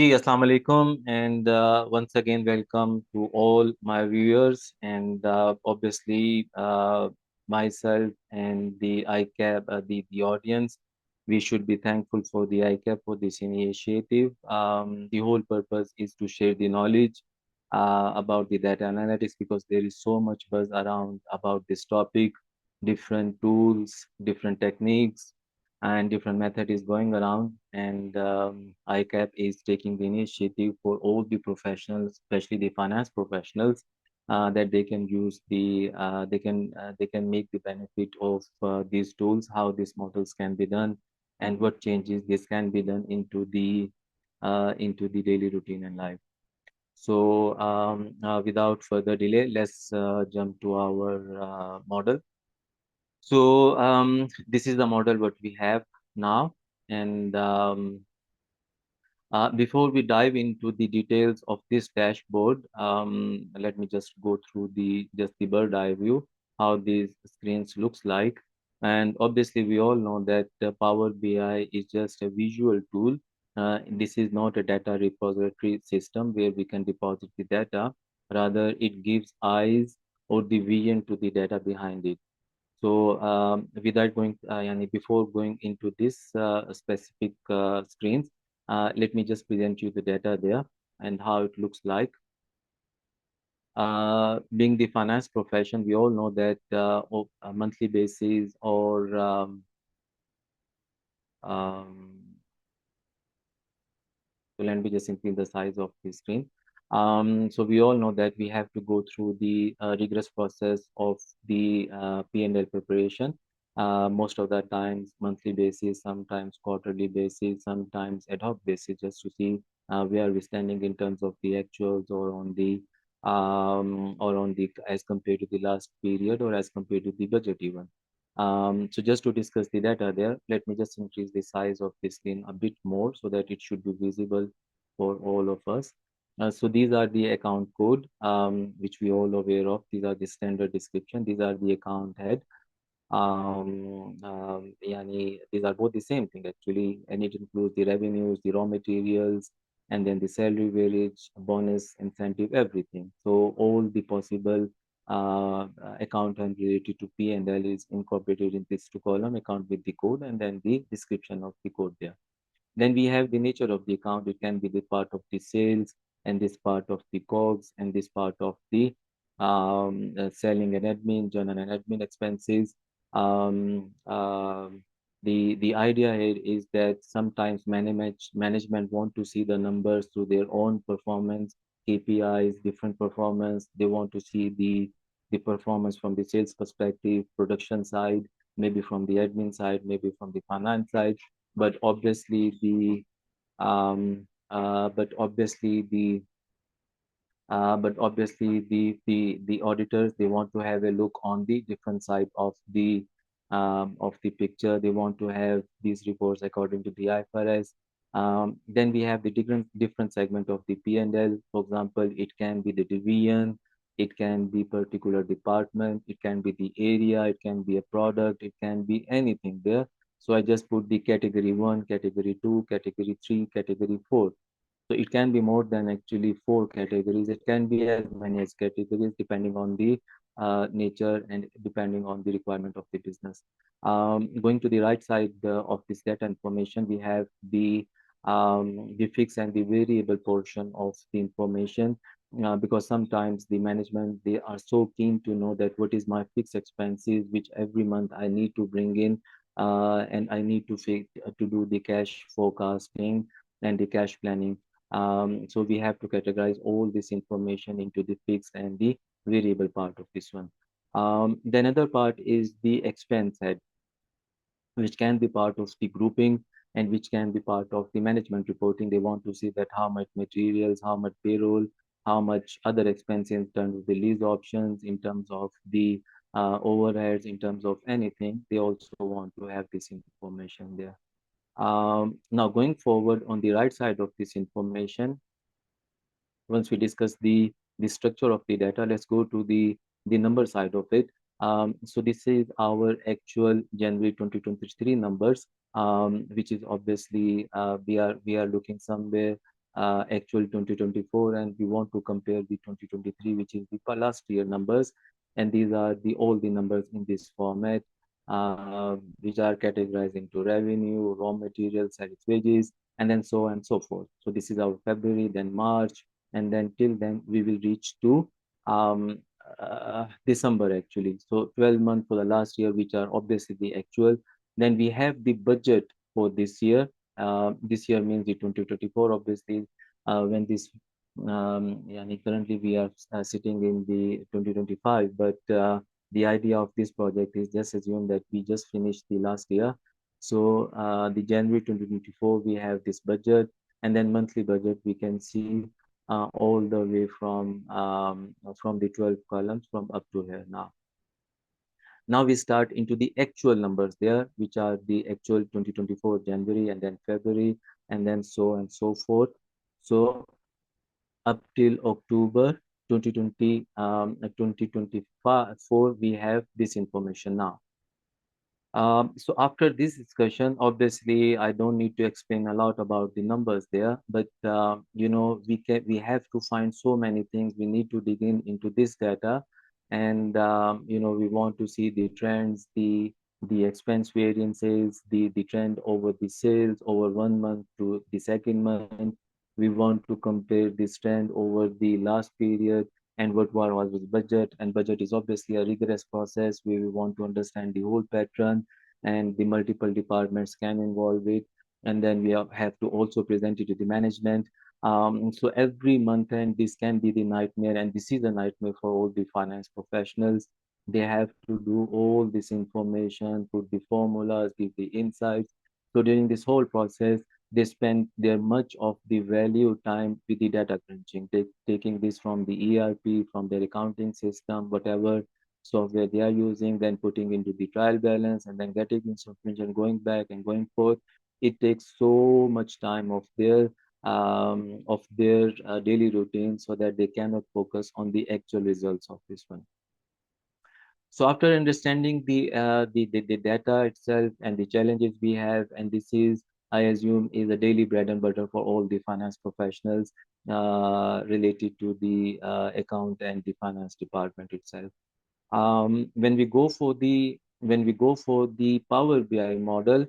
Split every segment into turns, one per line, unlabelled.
Assalamu alaikum, and once again, welcome to all my viewers, and myself and the ICAP, the audience. We should be thankful for the ICAP for this initiative. The whole purpose is to share the knowledge about the data analytics because there is so much buzz around about this topic, different tools, different techniques and different method is going around, and ICAP is taking the initiative for all the professionals, especially the finance professionals, that they can use they can make the benefit of these tools, how these models can be done, and what changes this can be done into the daily routine and life. So without further delay, let's jump to our model. So this is the model what we have now. And before we dive into the details of this dashboard, let me just go through the bird eye view, how these screens looks like. And obviously, we all know that Power BI is just a visual tool. This is not a data repository system where we can deposit the data. Rather, it gives eyes or the vision to the data behind it. So without going, before going into this specific screens, let me just present you the data there and how it looks like. Being the finance profession, we all know that on a monthly basis or um, so let me just increase the size of the screen. So we all know that we have to go through the rigorous process of the P&L preparation. Most of the times monthly basis, sometimes quarterly basis, sometimes ad hoc basis, just to see where we're standing in terms of the actuals or on the as compared to the last period or as compared to the budget even. So just to discuss the data there, let me just increase the size of the screen a bit more so that it should be visible for all of us. So these are the account code, which we all aware of. These are the standard description. These are the account head. These are both the same thing actually, and it includes the revenues, the raw materials, and then the salary wage, bonus, incentive, everything. So all the possible account and related to P&L is incorporated in this two column account with the code and then the description of the code there. Then we have the nature of the account. It can be the part of the sales and this part of the COGS and this part of the selling and admin, general and admin expenses. Um, um, the idea here is that sometimes management want to see the numbers through their own performance, KPIs, different performance. They want to see the performance from the sales perspective, production side, maybe from the admin side, maybe from the finance side. But obviously the but obviously the auditors, they want to have a look on the different side of the picture. They want to have these reports according to the IFRS. Then we have the different segment of the P&L. For example, it can be the division, it can be particular department, it can be the area, it can be a product, it can be anything there. So I just put the category 1, category 2, category 3, category 4. So it can be more than actually 4 categories. It can be as many as categories depending on the nature and depending on the requirement of the business. Going to the right side of this data information, we have the fixed and the variable portion of the information. Because sometimes the management, they are so keen to know that what is my fixed expenses, which every month I need to bring in, and I need to do the cash forecasting and the cash planning. So we have to categorize all this information into the fixed and the variable part of this one. The another part is the expense head, which can be part of the grouping and which can be part of the management reporting. They want to see that how much materials, how much payroll, how much other expenses in terms of the lease options, in terms of the overheads, in terms of anything. They also want to have this information there. Now going forward on the right side of this information, once we discuss the structure of the data, let's go to the number side of it. So this is our actual January 2023 numbers, which is obviously we are looking somewhere actual 2024, and we want to compare the 2023, which is the last year numbers. And these are the all the numbers in this format, which are categorized into revenue, raw materials, sales, wages, and then so on and so forth. So this is our February, then March, and then till then we will reach to um, December actually. So 12 months for the last year, which are obviously the actual. Then we have the budget for this year. This year means the 2024, obviously, when this, yani currently we are sitting in the 2025, but the idea of this project is just assume that we just finished the last year. So the January 2024, we have this budget, and then monthly budget, we can see all the way from the 12 columns from up to here now. Now we start into the actual numbers there, which are the actual 2024 January and then February and then so and so forth. So up till October 2024, we have this information now. So after this discussion, obviously, I don't need to explain a lot about the numbers there, but we have to find so many things. We need to dig into this data, and we want to see the trends, the expense variances, the trend over the sales over 1 month to the second month. We want to compare this trend over the last period and what was budget. And budget is obviously a rigorous process where we want to understand the whole pattern and the multiple departments can involve it. And then we have to also present it to the management. So every month end, this can be the nightmare, and this is a nightmare for all the finance professionals. They have to do all this information, put the formulas, give the insights. So during this whole process, they spend their much of the value time with the data crunching, taking this from the ERP, from their accounting system, whatever software they are using, then putting into the trial balance and then getting information, going back and going forth. It takes so much time of their daily routine so that they cannot focus on the actual results of this one. So after understanding the data itself and the challenges we have, and this is, I assume, is a daily bread and butter for all the finance professionals related to the account and the finance department itself. When we go for the Power BI model,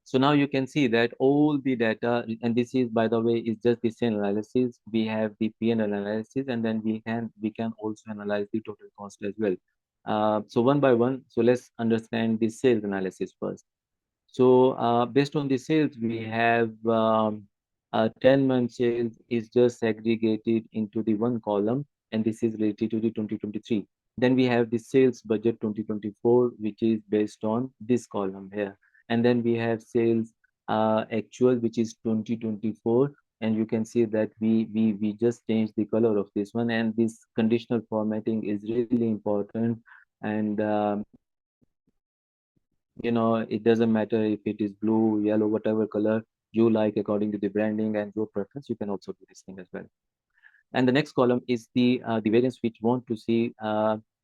so now you can see that all the data, and this is, by the way, is just the same analysis. We have the P&L analysis, and then we can also analyze the total cost as well. So one by one, so let's understand the sales analysis first. So based on the sales, we have 10-month sales is just segregated into the one column, and this is related to the 2023. Then we have the sales budget 2024, which is based on this column here. And then we have sales actual, which is 2024. And you can see that we just changed the color of this one. And this conditional formatting is really important. And it doesn't matter if it is blue, yellow, whatever color you like according to the branding and your preference, you can also do this thing as well. And the next column is the variance which want to see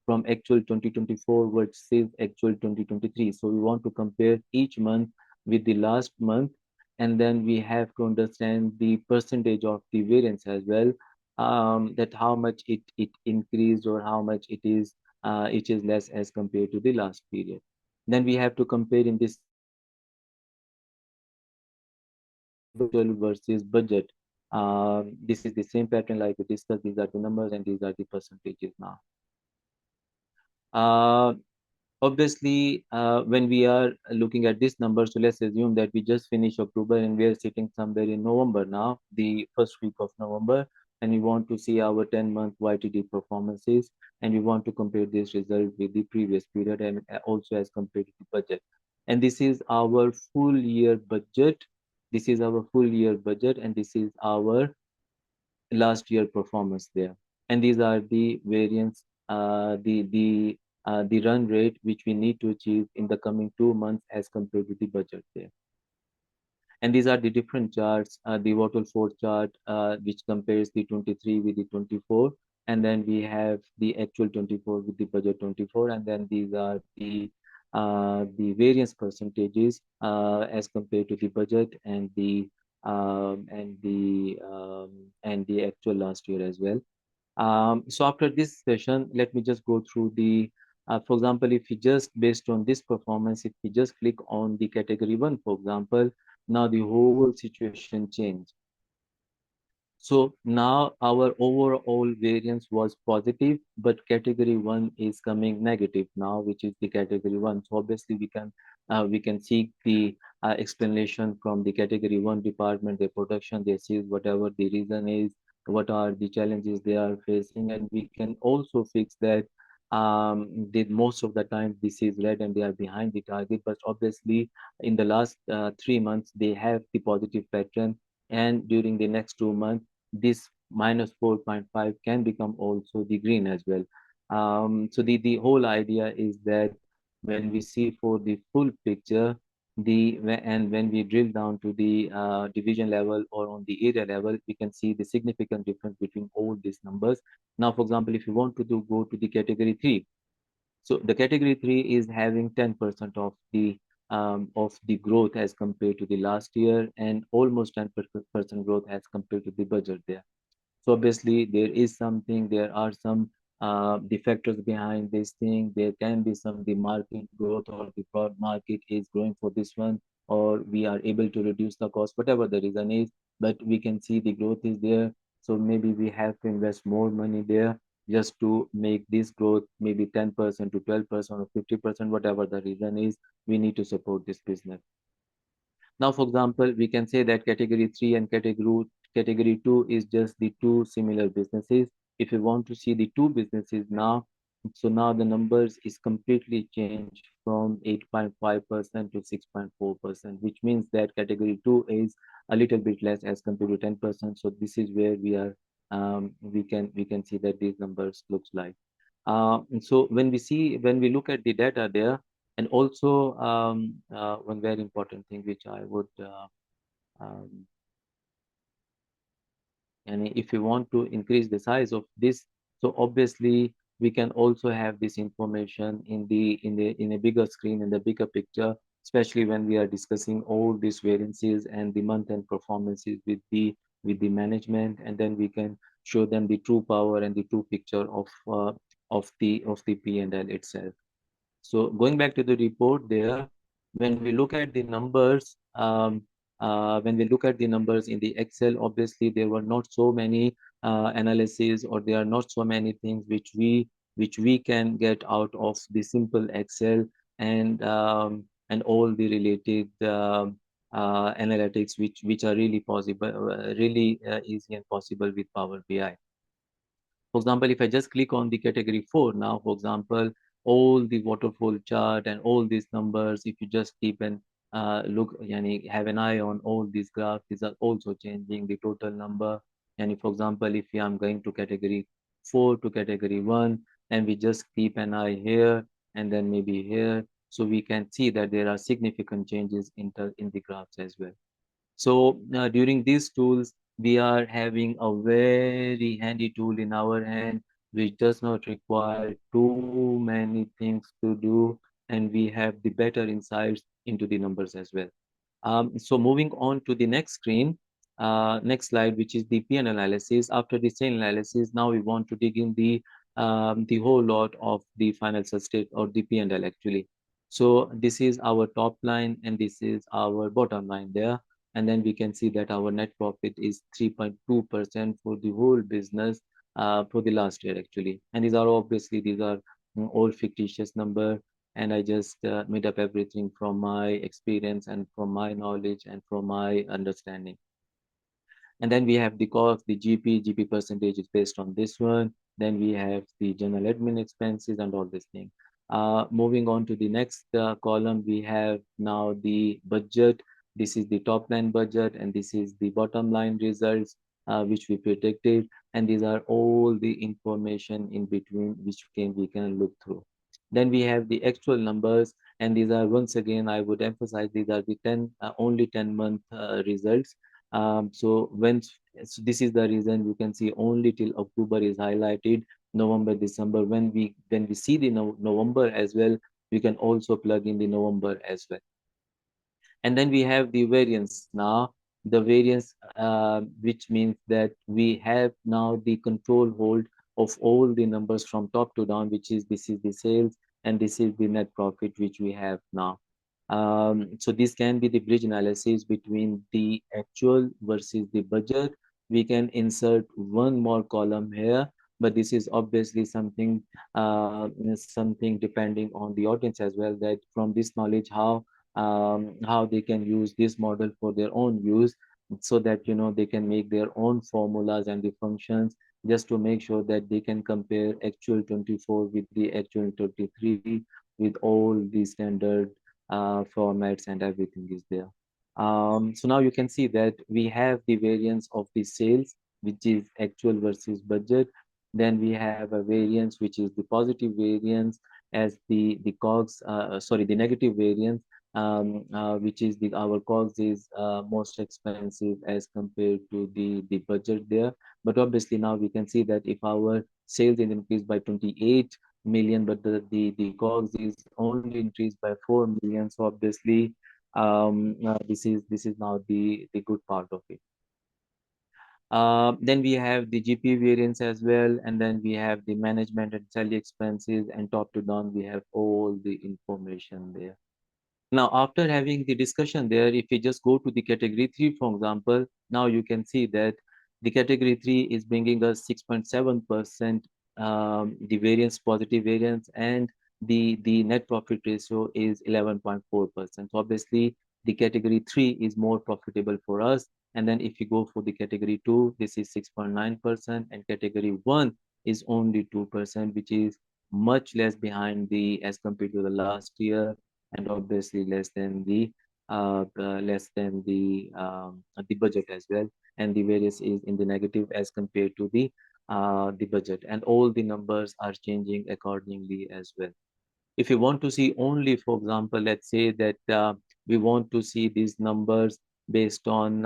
from actual 2024 versus actual 2023. So we want to compare each month with the last month, and then we have to understand the percentage of the variance as well, that how much it increased or how much it is less as compared to the last period. Then we have to compare in this virtual versus budget. This is the same pattern like we discussed. These are the numbers and these are the percentages now. Uh, Obviously, when we are looking at this number, so let's assume that we just finished October and we are sitting somewhere in November now, the first week of November, and we want to see our 10-month YTD performances, and we want to compare this result with the previous period and also as compared to the budget. And this is our full year budget. This is our full year budget, and this is our last year performance there. And these are the variance, the run rate which we need to achieve in the coming 2 months as compared to the budget there. And these are the different charts, the waterfall chart, which compares the 23 with the 24. And then we have the actual 24 with the budget 24. And then these are the variance percentages as compared to the budget and the and the actual last year as well. So after this session, let me just go through for example, if you just based on this performance, if you just click on the category one, for example, now the whole situation changed. So now our overall variance was positive, but category one is coming negative now, which is the category one. So obviously we can seek the explanation from the category one department, their production, their sales, whatever the reason is, what are the challenges they are facing, and we can also fix that. Most of the time this is red and they are behind the target, but obviously in the last 3 months they have the positive pattern, and during the next 2 months this minus 4.5 can become also the green as well. So the whole idea is that when we see for the full picture, and when we drill down to the division level or on the area level, we can see the significant difference between all these numbers. Now, for example, if you want to go to the category three, so the category three is having 10% of the growth as compared to the last year, and almost 10% growth as compared to the budget there. So obviously there is something, there are some the factors behind this thing. There can be some the market growth, or the market is growing for this one, or we are able to reduce the cost, whatever the reason is, but we can see the growth is there. So maybe we have to invest more money there just to make this growth maybe 10% to 12% or 50%, whatever the reason is, we need to support this business. Now, for example, we can say that category 3 and category 2 is just the two similar businesses. If you want to see the two businesses now, so now the numbers is completely changed from 8.5% to 6.4%, which means that category 2 is a little bit less as compared to 10%. So this is where we can see that these numbers looks like. So when we look at the data there, and also one very important thing which I would, um, and if you want to increase the size of this, so obviously we can also have this information in a bigger screen, in the bigger picture, especially when we are discussing all these variances and the month-end performances with the management, and then we can show them the true power and the true picture of the P&L itself. So going back to the report there, when we look at the numbers, when we look at the numbers in the Excel, obviously there were not so many analyses, or there are not so many things which we can get out of the simple Excel, and all the related analytics which are really possible, really easy and possible with Power BI. For example, if I just click on the category 4 now, for example, all the waterfall chart and all these numbers, if you just keep and look, have an eye on all these graphs, these are also changing the total number. And for example, if I'm going to category 4 to category 1, and we just keep an eye here and then maybe here, so we can see that there are significant changes in the graphs as well. So during these tools, we are having a very handy tool in our hand, which does not require too many things to do, and we have the better insights into the numbers as well. So moving on to the next screen, next slide, which is the P&L analysis. After the sale analysis, now we want to dig in the whole lot of the financial state, or the P&L actually. So this is our top line and this is our bottom line there. And then we can see that our net profit is 3.2% for the whole business for the last year actually. And these are all fictitious number, and I just made up everything from my experience and from my knowledge and from my understanding. And then we have the cost, the GP percentage is based on this one. Then we have the general admin expenses and all this thing. Moving on to the next column, we have now the budget. This is the top line budget, and this is the bottom line results, which we predicted. And these are all the information in between which we can look through. Then we have the actual numbers, and these are, once again, I would emphasize, these are the only 10-month results. So this is the reason you can see only till October is highlighted. November, December. When we see the November as well, we can also plug in the November as well. And then we have the variance now. the variance, which means that we have now the control hold of all the numbers from top to down, which is this is the sales and this is the net profit which we have now. So this can be the bridge analysis between the actual versus the budget. We can insert one more column here, but this is obviously something depending on the audience as well, that from this knowledge how they can use this model for their own use, so that they can make their own formulas and the functions, just to make sure that they can compare actual 24 with the actual 23 with all the standard formats, and everything is there. So now you can see that we have the variance of the sales, which is actual versus budget. Then we have a variance, which is the positive variance, as the COGS, sorry, the negative variance, which is our COGS is most expensive as compared to the budget there. But obviously now we can see that if our sales is increased by 28 million, but the COGS is only increased by 4 million. So obviously, this is now the good part of it. Then we have the GP variance as well, and then we have the management and salary expenses, and top to down we have all the information there. Now, after having the discussion there, if we just go to the category 3, for example, now you can see that the category 3 is bringing us 6.7%, the variance, positive variance, and the net profit ratio is 11.4%. So obviously, the category 3 is more profitable for us. And then if you go for the category 2, this is 6.9%, and category 1 is only 2%, which is much less behind as compared to the last year, and obviously less than the budget as well, and the variance is in the negative as compared to the budget, and all the numbers are changing accordingly as well. If you want to see only, for example, let's say that we want to see these numbers based on,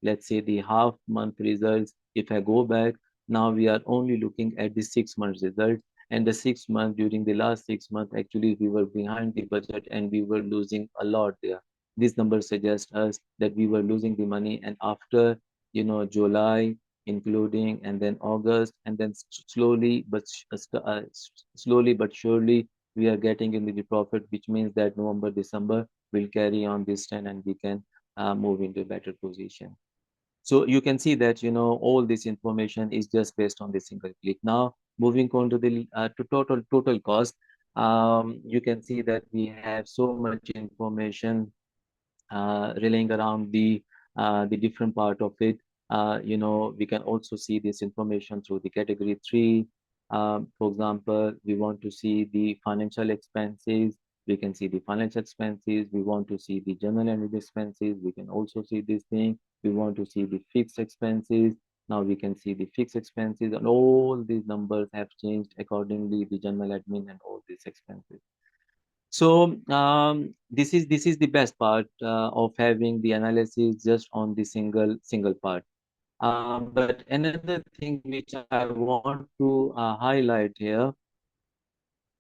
let's say, the half month results. If I go back, now we are only looking at the 6 months result. And the 6 months, during the last 6 months, actually, we were behind the budget and we were losing a lot there. These numbers suggest us that we were losing the money. And after, July, including, and then August, and then slowly but surely, we are getting into the profit, which means that November, December will carry on this trend, and we can move into a better position. So you can see that, all this information is just based on the single click. Now, moving on to the total cost, you can see that we have so much information relaying around the different part of it. We can also see this information through the category 3. For example, we want to see the financial expenses. We can see the financial expenses. We want to see the general and expenses. We can also see this thing. We want to see the fixed expenses. Now we can see the fixed expenses, and all these numbers have changed accordingly, the general admin and all these expenses. So this is the best part of having the analysis just on the single part. But another thing which I want to highlight here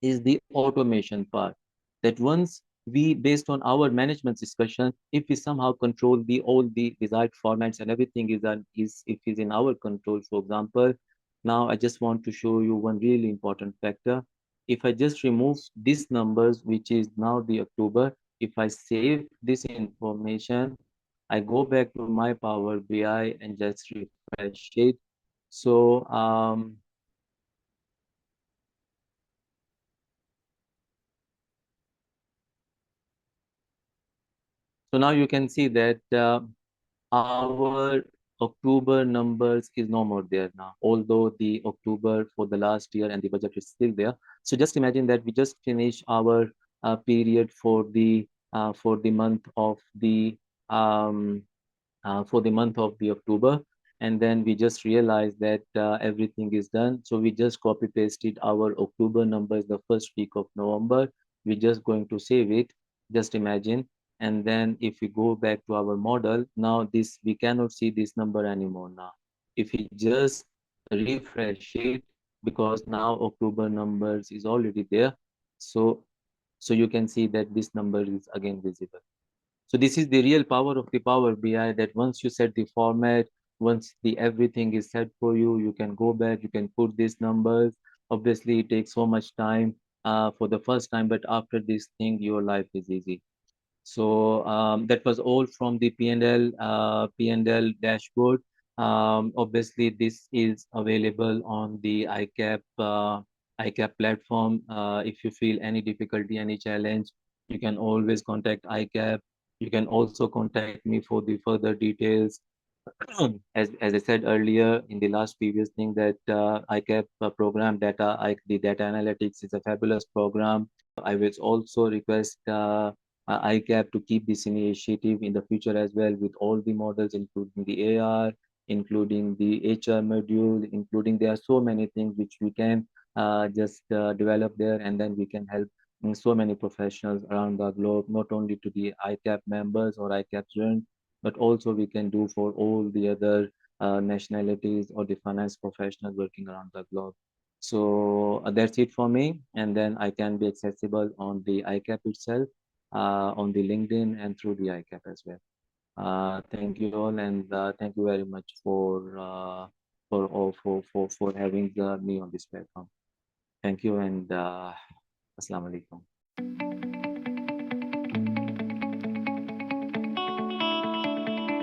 is the automation part. That once we, based on our management's discussion, if we somehow control all the desired formats and everything is in our control. For example, now I just want to show you one really important factor. If I just remove these numbers, which is now the October, if I save this information, I go back to my Power BI and just refresh it. So so now you can see that our October numbers is no more there now, although the October for the last year and the budget is still there. So just imagine that we just finish our period for the month of the October, and then we just realized that everything is done. So we just copy pasted our October numbers the first week of November. We're just going to save it. Just imagine. And then if we go back to our model, now we cannot see this number anymore now. If we just refresh it, because now October numbers is already there. So you can see that this number is again visible. So this is the real power of the Power BI, that once you set the format, once the everything is set for you, you can go back, you can put these numbers. Obviously, it takes so much time for the first time, but after this thing, your life is easy. So that was all from the P&L dashboard. Obviously, this is available on the ICAP platform. If you feel any difficulty, any challenge, you can always contact ICAP. You can also contact me for the further details. As I said earlier in the last previous thing, that ICAP program the data analytics is a fabulous program. I will also request ICAP to keep this initiative in the future as well, with all the models, including the AR, including the HR module, including there are so many things which we can just develop there, and then we can help so many professionals around the globe, not only to the ICAP members or ICAP students, but also we can do for all the other nationalities or the finance professionals working around the globe. So that's it for me. And then I can be accessible on the ICAP itself, on the LinkedIn and through the ICAP as well. Thank you all, and thank you very much for having me on this platform. Thank you, and Assalamu alaikum.